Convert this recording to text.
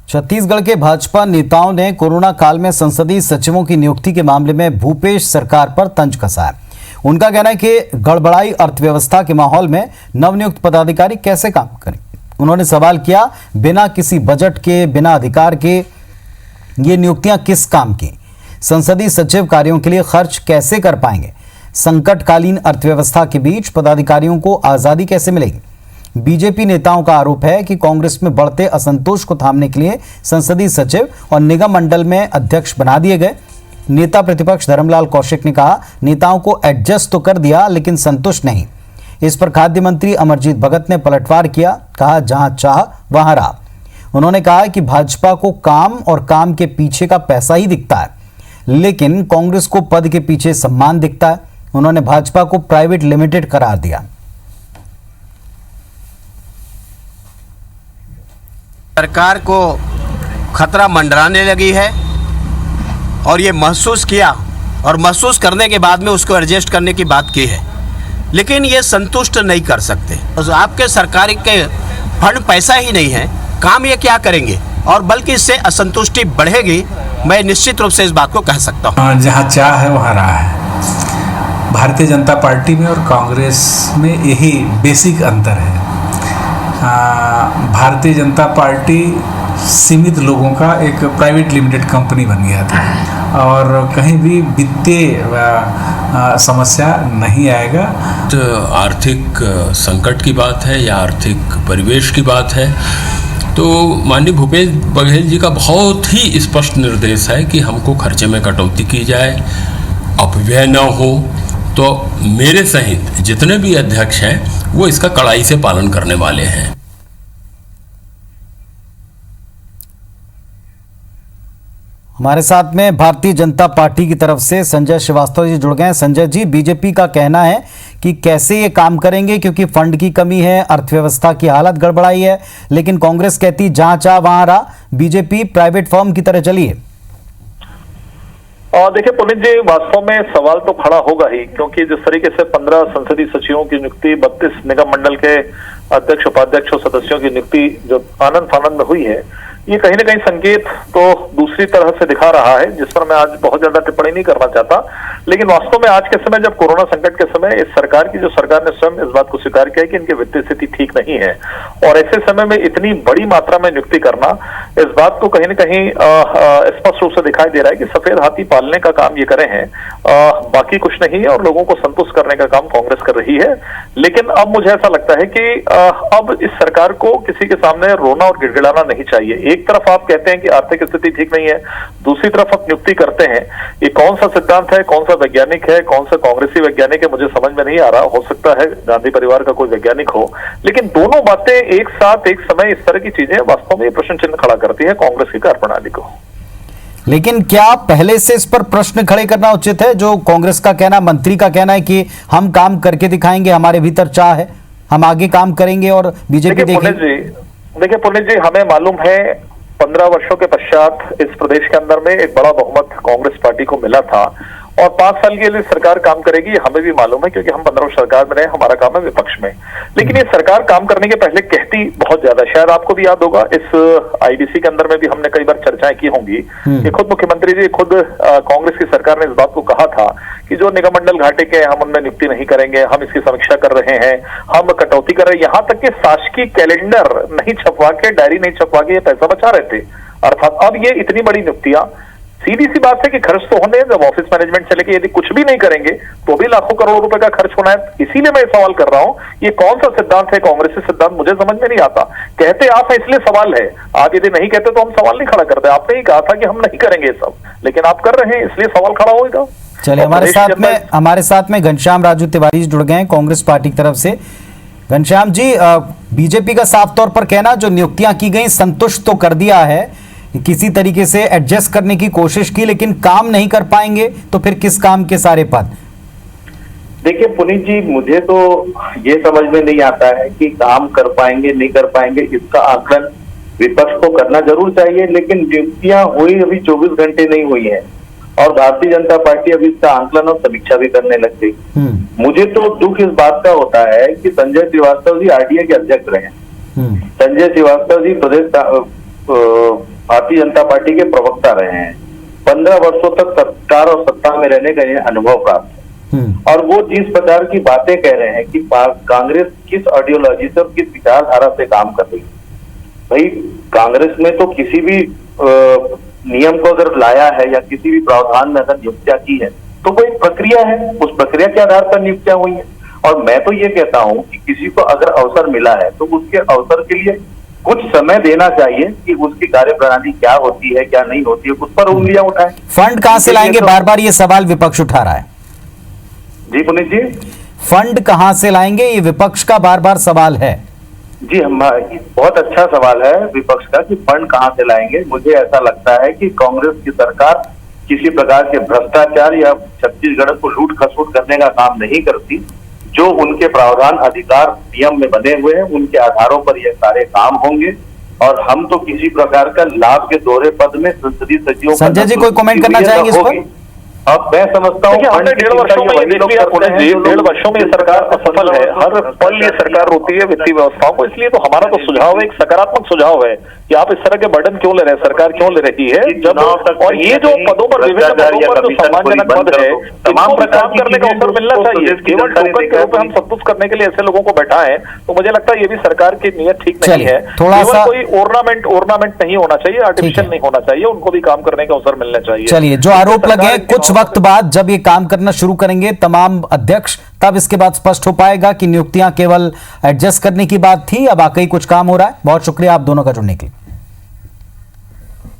छत्तीसगढ़ के भाजपा नेताओं ने कोरोना काल में संसदीय सचिवों की नियुक्ति के मामले में भूपेश सरकार पर तंज कसा है। उनका कहना है कि गड़बड़ाई अर्थव्यवस्था के माहौल में नवनियुक्त पदाधिकारी कैसे काम करें। उन्होंने सवाल किया, बिना किसी बजट के, बिना अधिकार के ये नियुक्तियां किस काम की? संसदीय सचिव कार्यों के लिए खर्च कैसे कर पाएंगे? संकटकालीन अर्थव्यवस्था के बीच पदाधिकारियों को आजादी कैसे मिलेगी? बीजेपी नेताओं का आरोप है कि कांग्रेस में बढ़ते असंतोष को थामने के लिए संसदीय सचिव और निगम मंडल में अध्यक्ष बना दिए गए। नेता प्रतिपक्ष धर्मलाल कौशिक ने कहा, नेताओं को एडजस्ट तो कर दिया लेकिन संतुष्ट नहीं। इस पर खाद्य मंत्री अमरजीत भगत ने पलटवार किया, कहा जहां चाह वहां राह। उन्होंने कहा कि भाजपा को काम और काम के पीछे का पैसा ही दिखता है, लेकिन कांग्रेस को पद के पीछे सम्मान दिखता है। उन्होंने भाजपा को प्राइवेट लिमिटेड करार दिया। सरकार को खतरा मंडराने लगी है और ये महसूस किया और महसूस करने के बाद में उसको एडजस्ट करने की बात की है, लेकिन ये संतुष्ट नहीं कर सकते। तो आपके सरकार के फंड पैसा ही नहीं है, काम ये क्या करेंगे और बल्कि इससे असंतुष्टि बढ़ेगी। मैं निश्चित रूप से इस बात को कह सकता हूँ। जहाँ चाह है वहाँ राह है। भारतीय जनता पार्टी में और कांग्रेस में यही बेसिक अंतर है। भारतीय जनता पार्टी सीमित लोगों का एक प्राइवेट लिमिटेड कंपनी बन गया था और कहीं भी वित्तीय समस्या नहीं आएगा। तो आर्थिक संकट की बात है या आर्थिक परिवेश की बात है, तो माननीय भूपेश बघेल जी का बहुत ही स्पष्ट निर्देश है कि हमको खर्चे में कटौती की जाए, अपव्यय न हो। तो मेरे सहित जितने भी अध्यक्ष हैं वो इसका कड़ाई से पालन करने वाले हैं। हमारे साथ में भारतीय जनता पार्टी की तरफ से संजय श्रीवास्तव जी जुड़ गए हैं। संजय जी, बीजेपी का कहना है कि कैसे ये काम करेंगे क्योंकि फंड की कमी है, अर्थव्यवस्था की हालत गड़बड़ाई है, लेकिन कांग्रेस कहती जहां चाह वहां राह, बीजेपी प्राइवेट फर्म की तरह चली है। देखिए पुनीत जी, वास्तव में सवाल तो खड़ा होगा ही, क्योंकि जिस तरीके से 15 संसदीय सचिवों की नियुक्ति, 32 निगम मंडल के अध्यक्ष, उपाध्यक्ष और सदस्यों की नियुक्ति जो आनंद फानंद में हुई है, ये कहीं ना कहीं संकेत तो दूसरी तरह से दिखा रहा है, जिस पर मैं आज बहुत ज्यादा टिप्पणी नहीं करना चाहता। लेकिन वास्तव में आज के समय, जब कोरोना संकट के समय इस सरकार ने स्वयं इस बात को स्वीकार किया कि इनकी वित्तीय स्थिति ठीक नहीं है, और ऐसे समय में इतनी बड़ी मात्रा में नियुक्ति करना, इस बात को कहीं ना कहीं स्पष्ट रूप से दिखाई दे रहा है कि सफेद हाथी पालने का काम ये करे हैं, बाकी कुछ नहीं है, और लोगों को संतुष्ट करने का काम कांग्रेस कर रही है। लेकिन अब मुझे ऐसा लगता है कि अब इस सरकार को किसी के सामने रोना और गिड़गिड़ाना नहीं चाहिए। एक तरफ आप कहते हैं कि आर्थिक स्थिति ठीक नहीं है, दूसरी तरफ आप नियुक्ति करते हैं। ये कौन सा सिद्धांत है, कौन सा वैज्ञानिक है, कौन सा कांग्रेसी वैज्ञानिक है, मुझे समझ में नहीं आ रहा। हो सकता है गांधी परिवार का कोई वैज्ञानिक हो, लेकिन दोनों बातें एक साथ एक समय इस तरह की चीजें वास्तव में प्रश्न चिन्ह खड़ा करती है कांग्रेस की कार्यप्रणाली को। लेकिन क्या पहले से इस पर प्रश्न खड़े करना उचित है? जो कांग्रेस का कहना, मंत्री का कहना है कि हम काम करके दिखाएंगे, हमारे भीतर चाह है, हम आगे काम करेंगे, और बीजेपी देखिए पुनीत जी, हमें मालूम है 15 वर्षों के पश्चात इस प्रदेश के अंदर में एक बड़ा बहुमत कांग्रेस पार्टी को मिला था, और 5 साल के लिए सरकार काम करेगी, हमें भी मालूम है, क्योंकि हम 15 वर्ष सरकार में रहे, हमारा काम है विपक्ष में। लेकिन ये सरकार काम करने के पहले कहती बहुत ज्यादा, शायद आपको भी याद होगा, इस आईबीसी के अंदर में भी हमने कई बार चर्चाएं की होंगी कि खुद मुख्यमंत्री जी, खुद कांग्रेस की सरकार ने इस बात को कहा था कि जो निगम मंडल घाटे के, हम उनमें नियुक्ति नहीं करेंगे, हम इसकी समीक्षा कर रहे हैं, हम कटौती कर रहे हैं। यहाँ तक कि शासकीय कैलेंडर नहीं छपवा के, डायरी नहीं छपवा के ये पैसा बचा रहे थे। अर्थात अब ये इतनी बड़ी नियुक्तियां, सीधी सी बात है कि खर्च तो होने, जब ऑफिस मैनेजमेंट से लेके यदि कुछ भी नहीं करेंगे तो भी लाखों करोड़ रुपए का खर्च होना है। इसीलिए मैं सवाल कर रहा हूं, ये कौन सा सिद्धांत है, कांग्रेसी सिद्धांत, मुझे समझ में नहीं आता। कहते आप हैं इसलिए सवाल है, आप यदि नहीं कहते तो हम सवाल नहीं खड़ा करते। आपने ही कहा था कि हम नहीं करेंगे सब, लेकिन आप कर रहे हैं, इसलिए सवाल खड़ा होगा। चलिए, हमारे साथ में घनश्याम राजू तिवारी जुड़ गए हैं कांग्रेस पार्टी की तरफ से। घनश्याम जी, बीजेपी का साफ तौर पर कहना, जो नियुक्तियां की गई संतुष्ट तो कर दिया है, किसी तरीके से एडजस्ट करने की कोशिश की, लेकिन काम नहीं कर पाएंगे तो फिर किस काम के सारे पद? देखिए पुनीत जी, मुझे तो ये समझ में नहीं आता है कि काम कर पाएंगे नहीं कर पाएंगे। इसका आकलन विपक्ष को करना जरूर चाहिए, लेकिन नियुक्तियां हुई अभी 24 घंटे नहीं हुई है, और भारतीय जनता पार्टी अभी इसका आकलन और समीक्षा भी करने लग गई। मुझे तो दुख इस बात का होता है कि संजय श्रीवास्तव जी आरडीए के अध्यक्ष रहे। संजय श्रीवास्तव जी प्रदेश भारतीय जनता पार्टी के प्रवक्ता रहे हैं, 15 वर्षों तक सरकार और सत्ता में रहने का इन्हें अनुभव प्राप्त है। और वो जिस प्रकार की बातें कह रहे हैं कि कांग्रेस किस आइडियोलॉजी से और किस विचारधारा से काम कर रही है, भाई कांग्रेस में तो किसी भी नियम को अगर लाया है या किसी भी प्रावधान में अगर नियुक्तियां की है तो वो एक प्रक्रिया है, उस प्रक्रिया के आधार पर नियुक्तियां हुई है। और मैं तो ये कहता हूं कि किसी को अगर अवसर मिला है तो उसके अवसर के लिए कुछ समय देना चाहिए कि उसकी कार्यप्रणाली क्या होती है क्या नहीं होती है, उस पर उंगलियां उठाएं। फंड कहां से लाएंगे, बार बार ये सवाल विपक्ष उठा रहा है। जी पुनीत जी, फंड कहां से लाएंगे, ये विपक्ष का बार बार सवाल है। जी बहुत अच्छा सवाल है विपक्ष का कि फंड कहां से लाएंगे। मुझे ऐसा लगता है कि कांग्रेस की सरकार किसी प्रकार के भ्रष्टाचार या छत्तीसगढ़ को लूट खसोट करने का काम नहीं करती। जो उनके प्रावधान अधिकार नियम में बने हुए हैं उनके आधारों पर ये सारे काम होंगे और हम तो किसी प्रकार का लाभ के दोहरे पद में संसदीय सचिवों। संजय जी कोई कमेंट करना चाहेंगे इस पर? अब मैं समझता हूँ हमने 1.5 वर्षों में ये देख लिया, 1.5 वर्षों में ये सरकार असफल है, हर पल ये सरकार रोती है वित्तीय व्यवस्थाओं को। इसलिए तो हमारा तो सुझाव है, एक सकारात्मक सुझाव है कि आप इस तरह के बर्डन क्यों ले रहे हैं, सरकार क्यों ले रही है, जब और ये जो पदों पर विभिन्न पदों पर जो सम्मानजनक पद है तमाम काम करने का अवसर मिलना चाहिए। केवल टोकन के रूप में हम संतुष्ट करने के लिए ऐसे लोगों को बैठाएं तो मुझे लगता है ये भी सरकार की नीयत ठीक नहीं है। थोड़ा सा कोई ओर्नामेंट नहीं होना चाहिए, आर्टिफिशियल नहीं होना चाहिए, उनको भी काम करने का अवसर मिलना चाहिए। चलिए, जो आरोप लगे कुछ वक्त बाद जब ये काम करना शुरू करेंगे तमाम अध्यक्ष, तब इसके बाद स्पष्ट हो पाएगा कि नियुक्तियां केवल एडजस्ट करने की बात थी या वाकई कुछ काम हो रहा है। बहुत शुक्रिया आप दोनों का जुड़ने के लिए।